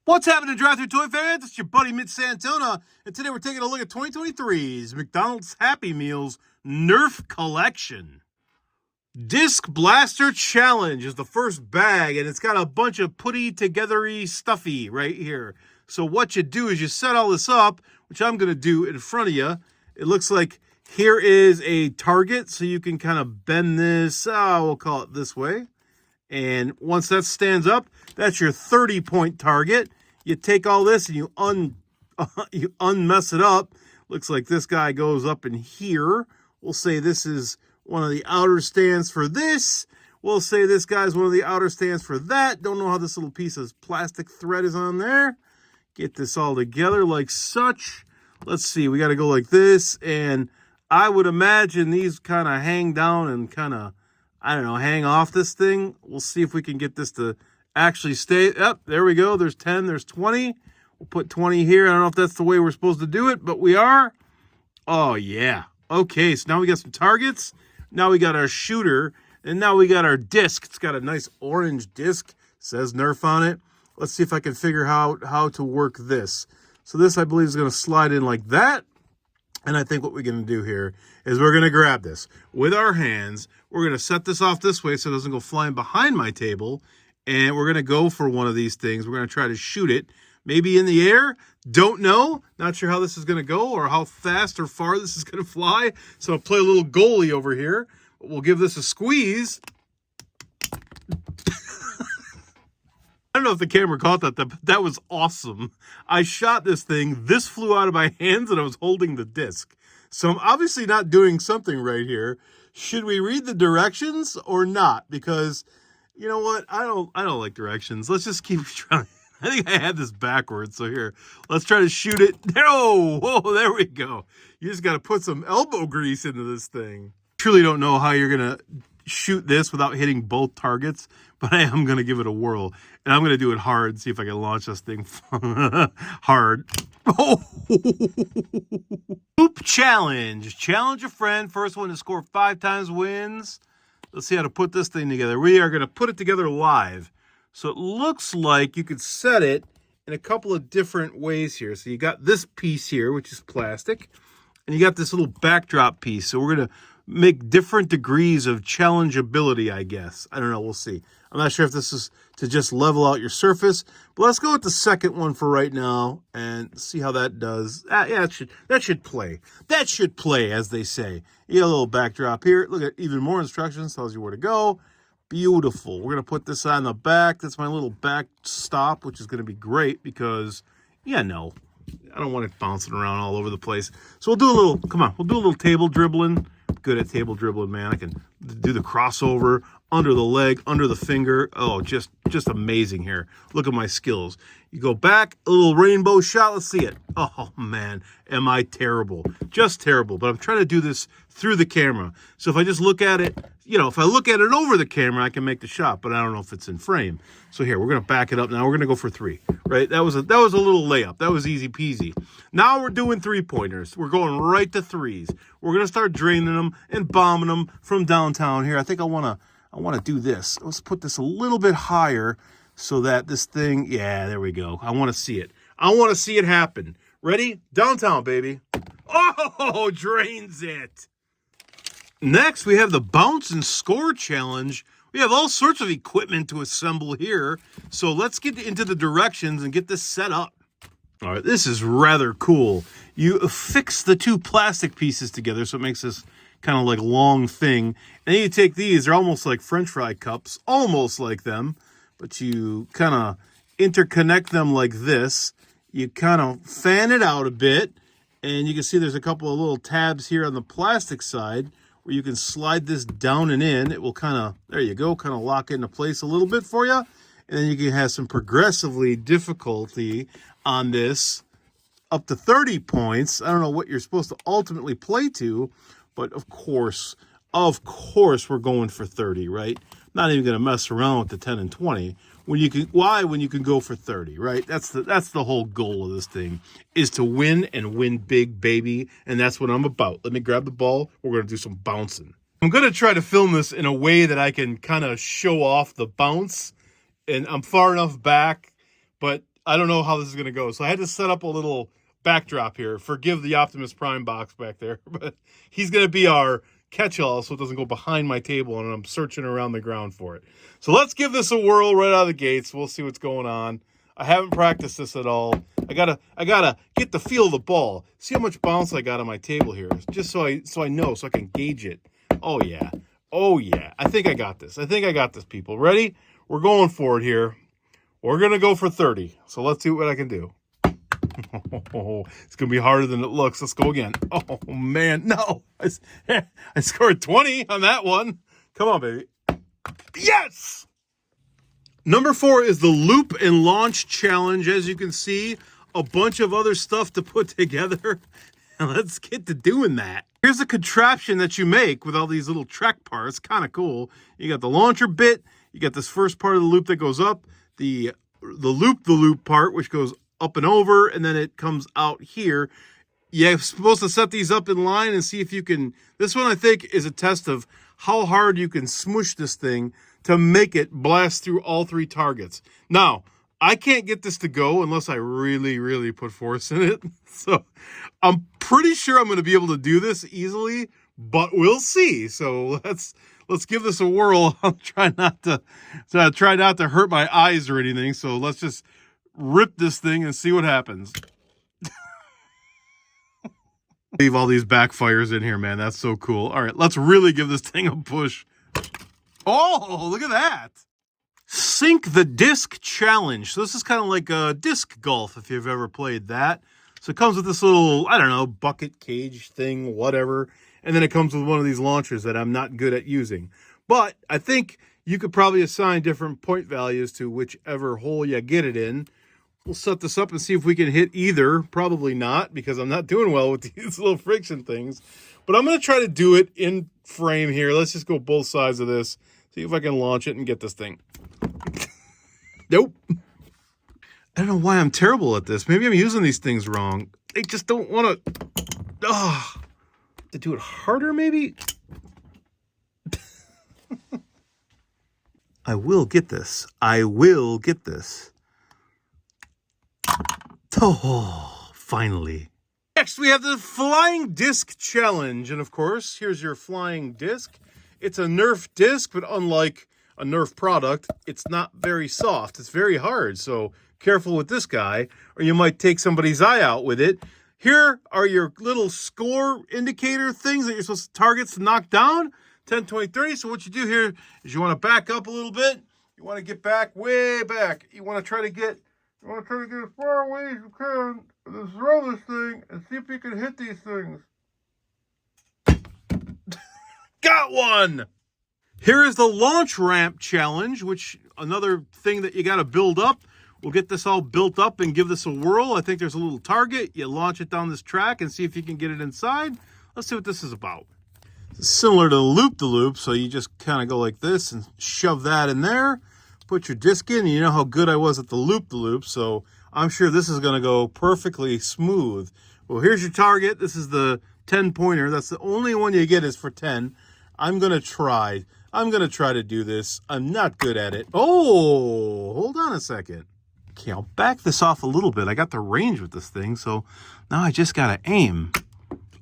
What's happening, Drive-Thru Toy fans? It's your buddy Mitch Santona, and today we're taking a look at 2023's McDonald's Happy Meals Nerf Collection. Disc Blaster Challenge is the first bag, and it's got a bunch of putty-togethery stuffy right here. So what you do is you set all this up, which I'm going to do in front of you. It looks like here is a target, so you can kind of bend this, we'll call it this way. And once that stands up, that's your 30-point target. You take all this and you unmess it up. Looks like this guy goes up in here. We'll say this is one of the outer stands for this. We'll say this guy's one of the outer stands for that. Don't know how this little piece of plastic thread is on there. Get this all together like such. Let's see, we got to go like this. And I would imagine these kind of hang down and kind of, I don't know, hang off this thing. We'll see if we can get this to actually stay. Yep, there we go. There's 10, there's 20. We'll put 20 here. I don't know if that's the way we're supposed to do it, but we are. Oh, yeah. Okay, so now we got some targets. Now we got our shooter, and now we got our disc. It's got a nice orange disc. Says Nerf on it. Let's see if I can figure out how to work this. So this, I believe, is going to slide in like that. And I think what we're going to do here is we're going to grab this with our hands. We're going to set this off this way so it doesn't go flying behind my table. And we're going to go for one of these things. We're going to try to shoot it. Maybe in the air. Don't know. Not sure how this is going to go or how fast or far this is going to fly. So I'll play a little goalie over here. We'll give this a squeeze. I don't know if the camera caught that, but that was awesome. I shot this thing. This flew out of my hands and I was holding the disc. So I'm obviously not doing something right here. Should we read the directions or not? Because you know what? I don't like directions. Let's just keep trying. I think I had this backwards. So here, let's try to shoot it. Oh, whoa, there we go. You just got to put some elbow grease into this thing. Truly don't know how you're going to shoot this without hitting both targets, but I am going to give it a whirl. And I'm going to do it hard, see if I can launch this thing hard. Oh! Hoop challenge. Challenge a friend. First one to score 5 times wins. Let's see how to put this thing together. We are going to put it together live. So it looks like you could set it in a couple of different ways here. So you got this piece here, which is plastic, and you got this little backdrop piece. So we're going to make different degrees of challengeability, I guess. I don't know. We'll see. I'm not sure if this is to just level out your surface, but let's go with the second one for right now and see how that does. Yeah, that should play. That should play, as they say. You got a little backdrop here. Look at even more instructions. Tells you where to go. Beautiful. We're going to put this on the back. That's my little back stop, which is going to be great because, yeah, no, I don't want it bouncing around all over the place. So we'll do a little, come on, we'll do a little table dribbling. Good at table dribbling, man. I can do the crossover under the leg, under the finger. Oh, just amazing here. Look at my skills. You go back, a little rainbow shot. Let's see it. Oh, man, am I terrible. Just terrible. But I'm trying to do this through the camera. So if I just look at it, you know, if I look at it over the camera, I can make the shot, but I don't know if it's in frame. So here, we're going to back it up now. We're going to go for 3, right? That was a little layup. That was easy peasy. Now we're doing 3-pointers. We're going right to 3s. We're going to start draining them and bombing them from downtown here. I think I want to do this. Let's put this a little bit higher so that this thing, yeah, there we go. I want to see it. I want to see it happen. Ready? Downtown, baby. Oh, drains it. Next, we have the Bounce and Score Challenge. We have all sorts of equipment to assemble here. So let's get into the directions and get this set up. All right, this is rather cool. You affix the 2 plastic pieces together so it makes this kind of like long thing. And then you take these, they're almost like French fry cups, almost like them, but you kind of interconnect them like this. You kind of fan it out a bit, and you can see there's a couple of little tabs here on the plastic side where you can slide this down and in. It will kind of, there you go, kind of lock into place a little bit for you. And then you can have some progressively difficulty on this up to 30 points. I don't know what you're supposed to ultimately play to, but of course, we're going for 30, right? Not even going to mess around with the 10 and 20. When you can go for 30, right? That's the whole goal of this thing, is to win and win big, baby. And that's what I'm about. Let me grab the ball. We're going to do some bouncing. I'm going to try to film this in a way that I can kind of show off the bounce. And I'm far enough back, but I don't know how this is going to go. So I had to set up a little backdrop here. Forgive the Optimus Prime box back there, but he's going to be our catch-all so it doesn't go behind my table and I'm searching around the ground for it. So let's give this a whirl right out of the gates. We'll see what's going on. I haven't practiced this at all. I gotta get the feel of the ball. See how much bounce I got on my table here, just so I know, so I can gauge it. Oh yeah, oh yeah. I think I got this. I think I got this, people. Ready? We're going for it here. We're gonna go for 30. So let's see what I can do. It's gonna be harder than it looks. Let's go again. Oh man, no! I scored 20 on that one. Come on, baby. Yes! Number 4 is the Loop and Launch Challenge. As you can see, a bunch of other stuff to put together. And let's get to doing that. Here's a contraption that you make with all these little track parts. Kind of cool. You got the launcher bit. You got this first part of the loop that goes up. The loop part, which goes up and over, and then it comes out here. You're supposed to set these up in line and see if you can... This one, I think, is a test of how hard you can smush this thing to make it blast through all 3 targets. Now, I can't get this to go unless I really, really put force in it. So I'm pretty sure I'm going to be able to do this easily, but we'll see. So let's give this a whirl. I'll try not to hurt my eyes or anything. So let's just rip this thing and see what happens. Leave all these backfires in here, man. That's so cool. All right, let's really give this thing a push. Oh, look at that. Sink the Disc Challenge. So this is kind of like a disc golf, if you've ever played that. So it comes with this little, I don't know, bucket cage thing, whatever. And then it comes with one of these launchers that I'm not good at using. But I think you could probably assign different point values to whichever hole you get it in. We'll set this up and see if we can hit either. Probably not, because I'm not doing well with these little friction things. But I'm going to try to do it in frame here. Let's just go both sides of this. See if I can launch it and get this thing. Nope. I don't know why I'm terrible at this. Maybe I'm using these things wrong. They just don't want to... to do it harder, maybe? I will get this. I will get this. Oh, finally. Next, we have the Flying Disc Challenge. And of course, here's your flying disc. It's a Nerf disc, but unlike a Nerf product, it's not very soft. It's very hard, so careful with this guy, or you might take somebody's eye out with it. Here are your little score indicator things that you're supposed to target to knock down. 10, 20, 30. So what you do here is you want to back up a little bit. You want to get back, way back. You want to try to get as far away as you can. And then throw this thing and see if you can hit these things. Got one! Here is the Launch Ramp Challenge, which another thing that you got to build up. We'll get this all built up and give this a whirl. I think there's a little target. You launch it down this track and see if you can get it inside. Let's see what this is about. It's similar to the loop-de-loop, so you just kind of go like this and shove that in there. Put your disc in. You know how good I was at the loop-de-loop, so I'm sure this is going to go perfectly smooth. Well, here's your target. This is the 10-pointer. That's the only one you get is for 10. I'm going to try to do this. I'm not good at it. Oh, hold on a second. Okay, I'll back this off a little bit. I got the range with this thing, so now I just got to aim.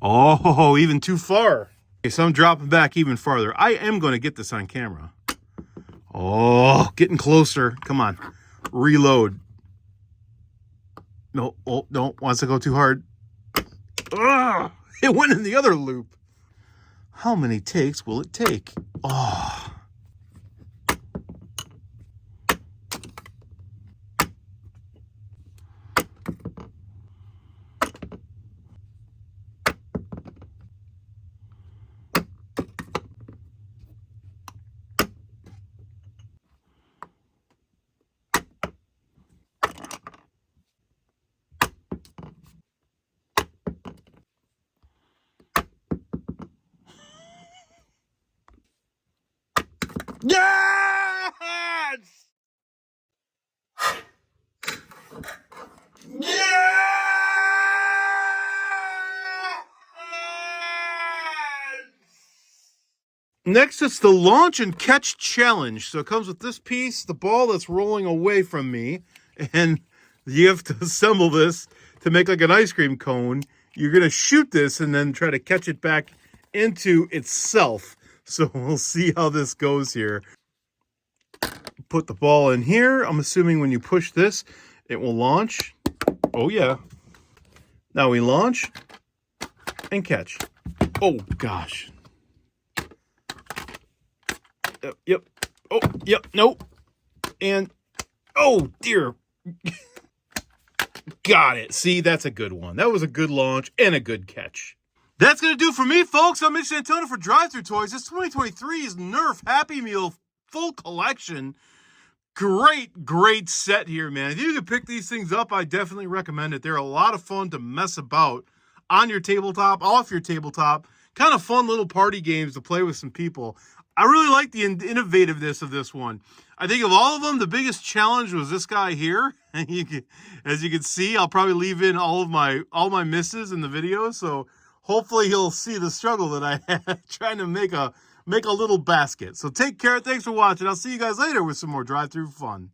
Oh, even too far. Okay, so I'm dropping back even farther. I am going to get this on camera. Oh, getting closer. Come on. Reload. No, oh, no. Wants to go too hard. Ugh, it went in the other loop. How many takes will it take? Oh. Yes! Yes! Next, it's the Launch and Catch Challenge. So it comes with this piece, the ball that's rolling away from me, and You have to assemble this to make like an ice cream cone. You're going to shoot this and then try to catch it back into itself. So we'll see how this goes here. Put the ball in here. I'm assuming when you push this, it will launch. Oh, yeah. Now we launch and catch. Oh, gosh. Yep. Oh, yep. Nope. And, oh, dear. Got it. See, that's a good one. That was a good launch and a good catch. That's going to do for me, folks. I'm Mitch Santona for Drive-Thru Toys. This 2023's Nerf Happy Meal full collection. Great set here, man. If you can pick these things up, I definitely recommend it. They're a lot of fun to mess about on your tabletop, off your tabletop. Kind of fun little party games to play with some people. I really like the innovativeness of this one. I think of all of them, the biggest challenge was this guy here. As you can see, I'll probably leave in all my misses in the video, so hopefully he'll see the struggle that I had trying to make a little basket. So take care. Thanks for watching. I'll see you guys later with some more drive-thru fun.